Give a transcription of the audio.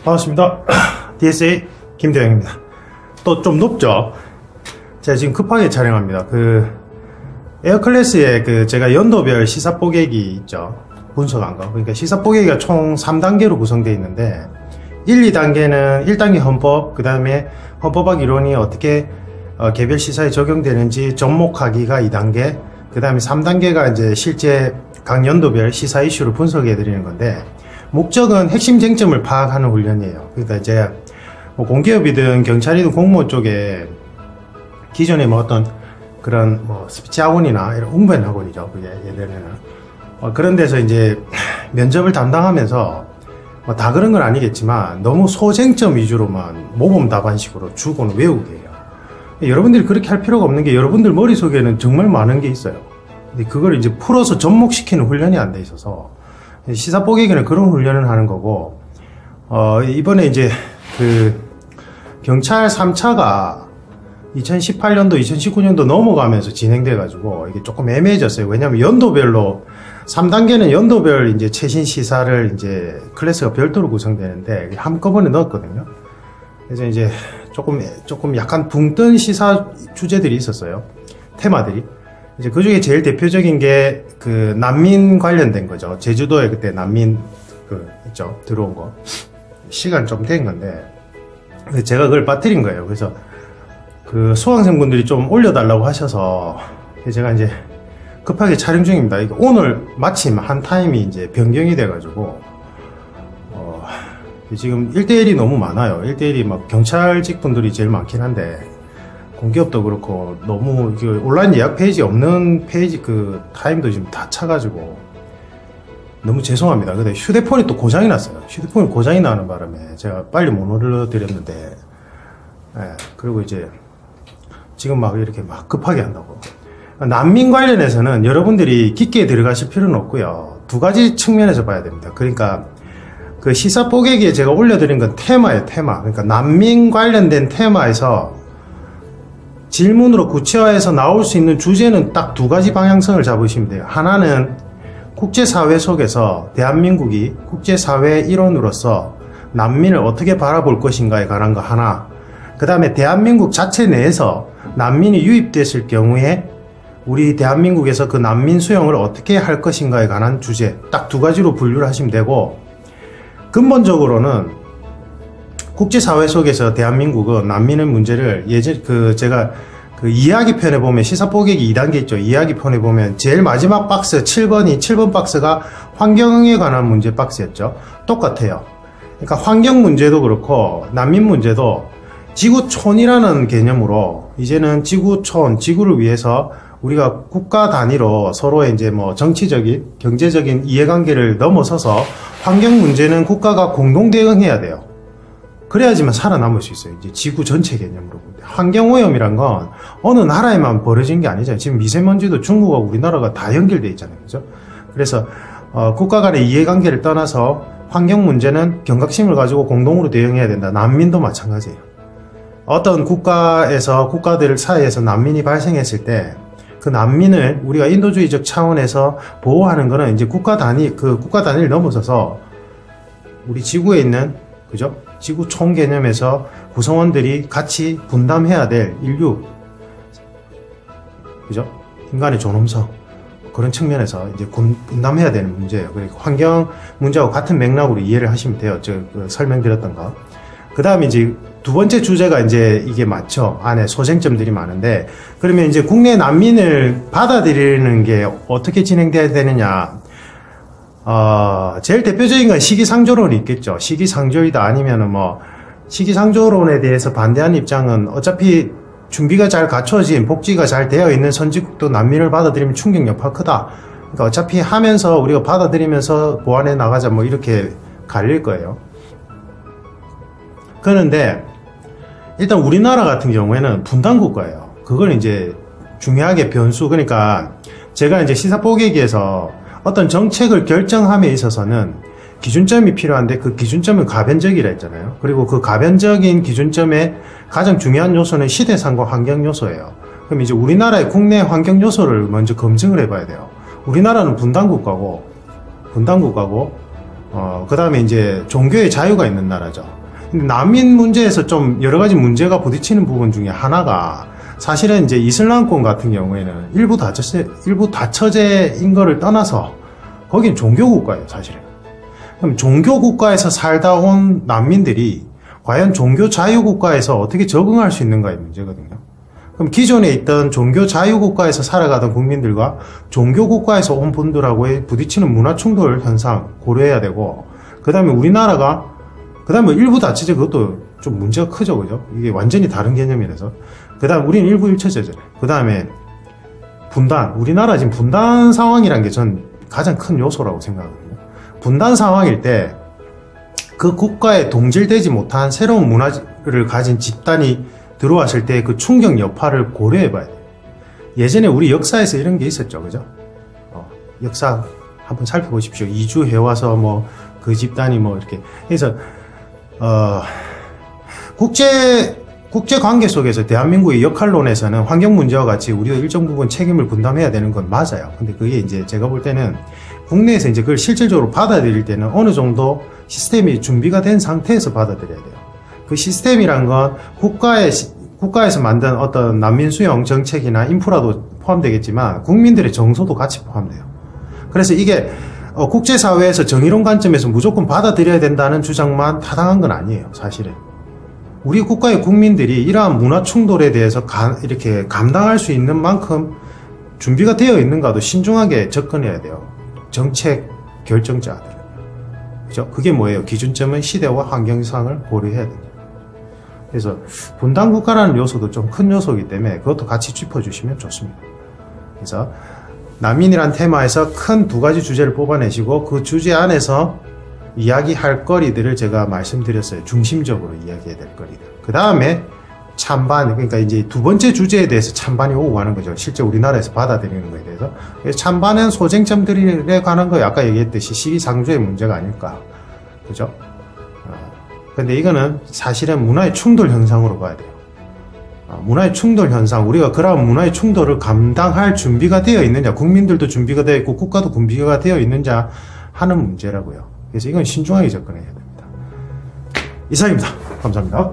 반갑습니다. DSA 김대영입니다. 또 좀 높죠? 제가 지금 급하게 촬영합니다. 에어클래스에 제가 연도별 시사 뽀개기 있죠? 분석한 거. 그러니까 시사 뽀개기가 총 3단계로 구성되어 있는데 1, 2단계는 1단계 헌법, 그 다음에 헌법학 이론이 어떻게 개별 시사에 적용되는지 접목하기가 2단계, 그 다음에 3단계가 이제 실제 각 연도별 시사 이슈를 분석해 드리는 건데, 목적은 핵심 쟁점을 파악하는 훈련이에요. 그러니까 이제 뭐 공기업이든 경찰이든 공무원 쪽에 기존에 뭐 어떤 그런 뭐 스피치 학원이나 이런 웅변 학원이죠. 그게 예전에는 그런 데서 이제 면접을 담당하면서 뭐 다 그런 건 아니겠지만 너무 소쟁점 위주로만 모범 답안식으로 주고는 외우게 해요. 여러분들이 그렇게 할 필요가 없는 게 여러분들 머릿속에는 정말 많은 게 있어요. 근데 그걸 이제 풀어서 접목시키는 훈련이 안 돼 있어서 시사 뽀개기는 그런 훈련을 하는 거고, 이번에 이제 경찰 3차가 2018년도, 2019년도 넘어가면서 진행돼가지고 이게 조금 애매해졌어요. 왜냐면 연도별로 3단계는 연도별 이제 최신 시사를 이제 클래스가 별도로 구성되는데 한꺼번에 넣었거든요. 그래서 이제 조금 약간 붕 뜬 시사 주제들이 있었어요. 테마들이. 이제 그 중에 제일 대표적인 게 난민 관련된 거죠. 제주도에 그때 난민 있죠. 들어온 거. 시간 좀 된 건데 제가 그걸 빠뜨린 거예요. 그래서 수강생분들이 좀 올려달라고 하셔서 제가 이제 급하게 촬영 중입니다. 오늘 마침 한 타임이 이제 변경이 돼가지고 지금 1대1이 너무 많아요. 1대1이 막 경찰직 분들이 제일 많긴 한데 공기업도 그렇고 너무 온라인 예약 페이지 없는 페이지 타임도 지금 다 차가지고 너무 죄송합니다. 근데 휴대폰이 또 고장이 났어요. 휴대폰이 고장이 나는 바람에 제가 빨리 못 올려드렸는데, 그리고 이제 지금 막 이렇게 막 급하게 한다고. 난민 관련해서는 여러분들이 깊게 들어가실 필요는 없고요. 두 가지 측면에서 봐야 됩니다. 그러니까 시사 뽀개기에 제가 올려드린 건 테마예요, 테마. 그러니까 난민 관련된 테마에서 질문으로 구체화해서 나올 수 있는 주제는 딱 두 가지 방향성을 잡으시면 돼요. 하나는 국제사회 속에서 대한민국이 국제사회 일원으로서 난민을 어떻게 바라볼 것인가에 관한 거 하나, 그 다음에 대한민국 자체 내에서 난민이 유입됐을 경우에 우리 대한민국에서 그 난민 수용을 어떻게 할 것인가에 관한 주제, 딱 두 가지로 분류를 하시면 되고, 근본적으로는 국제사회 속에서 대한민국은 난민의 문제를 제가 이야기 편에 보면 시사 뽀개기 2단계 있죠. 이야기 편에 보면 제일 마지막 박스 7번 박스가 환경에 관한 문제 박스였죠. 똑같아요. 그러니까 환경 문제도 그렇고 난민 문제도 지구촌이라는 개념으로 이제는 지구촌, 지구를 위해서 우리가 국가 단위로 서로의 이제 뭐 정치적인, 경제적인 이해관계를 넘어서서 환경 문제는 국가가 공동 대응해야 돼요. 그래야지만 살아남을 수 있어요. 이제 지구 전체 개념으로. 환경오염이란 건 어느 나라에만 벌어진 게 아니잖아요. 지금 미세먼지도 중국하고 우리나라가 다 연결되어 있잖아요. 그죠? 그래서, 국가 간의 이해관계를 떠나서 환경 문제는 경각심을 가지고 공동으로 대응해야 된다. 난민도 마찬가지예요. 어떤 국가들 사이에서 난민이 발생했을 때 그 난민을 우리가 인도주의적 차원에서 보호하는 거는 이제 국가 단위를 넘어서서 우리 지구에 있는, 그죠? 지구 총 개념에서 구성원들이 같이 분담해야 될 인류, 그죠? 인간의 존엄성, 그런 측면에서 이제 분담해야 되는 문제예요. 그러니까 환경 문제하고 같은 맥락으로 이해를 하시면 돼요. 설명드렸던 거. 그 다음에 이제 두 번째 주제가 이제 이게 맞죠. 안에 소쟁점들이 많은데, 그러면 이제 국내 난민을 받아들이는 게 어떻게 진행돼야 되느냐. 제일 대표적인 건 시기상조론이 있겠죠. 시기상조이다 아니면은 시기상조론에 대해서 반대하는 입장은 어차피 준비가 잘 갖춰진, 복지가 잘 되어 있는 선진국도 난민을 받아들이면 충격 여파가 크다. 그러니까 어차피 하면서 우리가 받아들이면서 보완해 나가자 이렇게 갈릴 거예요. 그런데 일단 우리나라 같은 경우에는 분단국가예요. 그걸 이제 중요하게 변수, 그러니까 제가 이제 시사 뽀개기에서 어떤 정책을 결정함에 있어서는 기준점이 필요한데 그 기준점은 가변적이라 했잖아요. 그리고 그 가변적인 기준점의 가장 중요한 요소는 시대상과 환경 요소예요. 그럼 이제 우리나라의 국내 환경 요소를 먼저 검증을 해봐야 돼요. 우리나라는 분단국가고 그 다음에 이제 종교의 자유가 있는 나라죠. 근데 난민 문제에서 좀 여러 가지 문제가 부딪히는 부분 중에 하나가 사실은 이제 이슬람권 같은 경우에는 일부 다처제인 거를 떠나서 거긴 종교국가예요, 사실은. 그럼 종교국가에서 살다 온 난민들이 과연 종교자유국가에서 어떻게 적응할 수 있는가의 문제거든요. 그럼 기존에 있던 종교자유국가에서 살아가던 국민들과 종교국가에서 온 분들하고의 부딪히는 문화충돌 현상 고려해야 되고, 그 다음에 우리나라가, 그 다음에 일부 다처제 그것도 좀 문제가 크죠, 그죠? 이게 완전히 다른 개념이라서. 그 다음 우리는 일부 일처제잖아요. 그 다음에 분단. 우리나라 지금 분단 상황이라는 게 전 가장 큰 요소라고 생각하거든요. 분단 상황일 때 그 국가에 동질되지 못한 새로운 문화를 가진 집단이 들어왔을 때 그 충격 여파를 고려해 봐야 돼요. 예전에 우리 역사에서 이런 게 있었죠, 그죠? 역사 한번 살펴보십시오. 이주해 와서 뭐 그 집단이 뭐 이렇게 해서 국제 관계 속에서 대한민국의 역할론에서는 환경 문제와 같이 우리도 일정 부분 책임을 분담해야 되는 건 맞아요. 근데 그게 이제 제가 볼 때는 국내에서 이제 그걸 실질적으로 받아들일 때는 어느 정도 시스템이 준비가 된 상태에서 받아들여야 돼요. 그 시스템이란 건 국가에서 만든 어떤 난민 수용 정책이나 인프라도 포함되겠지만 국민들의 정서도 같이 포함돼요. 그래서 이게 국제사회에서 정의론 관점에서 무조건 받아들여야 된다는 주장만 타당한 건 아니에요, 사실은. 우리 국가의 국민들이 이러한 문화 충돌에 대해서 이렇게 감당할 수 있는 만큼 준비가 되어 있는가도 신중하게 접근해야 돼요. 정책 결정자들은. 그죠? 그게 뭐예요? 기준점은 시대와 환경상을 고려해야 된다. 그래서 분단국가라는 요소도 좀 큰 요소이기 때문에 그것도 같이 짚어주시면 좋습니다. 그래서 난민이란 테마에서 큰 두 가지 주제를 뽑아내시고 그 주제 안에서 이야기할 거리들을 제가 말씀드렸어요. 중심적으로 이야기해야 될 거리들. 그 다음에 찬반, 그러니까 이제 두 번째 주제에 대해서 찬반이 오고 가는 거죠. 실제 우리나라에서 받아들이는 거에 대해서. 그래서 찬반은 소쟁점들에 관한 거 아까 얘기했듯이 시기상조의 문제가 아닐까. 그죠? 근데 이거는 사실은 문화의 충돌 현상으로 봐야 돼요. 문화의 충돌 현상, 우리가 그러한 문화의 충돌을 감당할 준비가 되어 있느냐, 국민들도 준비가 되어 있고 국가도 준비가 되어 있느냐 하는 문제라고요. 그래서 이건 신중하게 접근해야 됩니다. 이상입니다. 감사합니다.